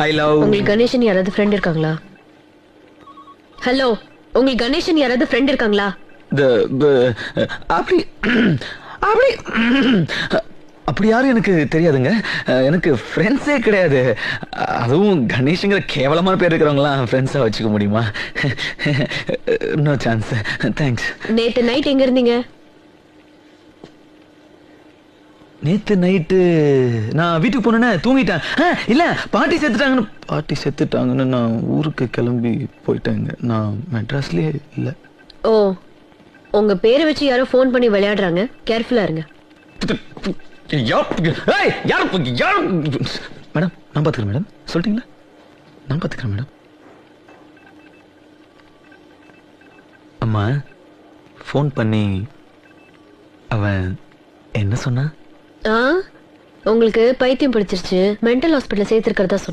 I love. உங்களுக்கு கணேசன் யாராவது friend இருக்காங்களா? ஹலோ, உங்களுக்கு கணேசன் யாராவது ஃப்ரெண்ட் இருக்காங்களா? அப்படி அப்படி அப்படி யாரும் எனக்கு தெரியாதுங்க. எனக்கு ஃப்ரெண்ட்ஸே கிடையாது. அதுவும் கணேஷுங்கிற கேவலமான பேர் இருக்கிறவங்களாம் ஃப்ரெண்ட்ஸாக வச்சுக்க முடியுமா? No chance. தேங்க்ஸ். நேத்து நைட் எங்க இருந்தீங்க? நேத்து நைட்டு நான் வீட்டுக்கு போனேன்னா தூங்கிட்டேன். இல்ல பாட்டி செத்துட்டாங்கன்னு நான் ஊருக்கு கிளம்பி போயிட்டேங்க. நான் மெட்ராஸ்லயே இல்ல. ஓ, உங்க பேரை வச்சு யாரோ ஃபோன் பண்ணி விளையாடுறாங்க, கேர்ஃபுல்லா இருங்க. மேடம் நான் பாத்துக்கிறேன். மேடம் சொல்லிட்டீங்களா? நான் பாத்துக்கிறேன் மேடம். அம்மா ஃபோன் பண்ணி அவன் என்ன சொன்னா? உங்களுக்கு பைத்தியம் பிடிச்சிருச்சு, மென்டல் ஹாஸ்பிட்டல் சேர்த்திருக்கிறதா சொன்ன.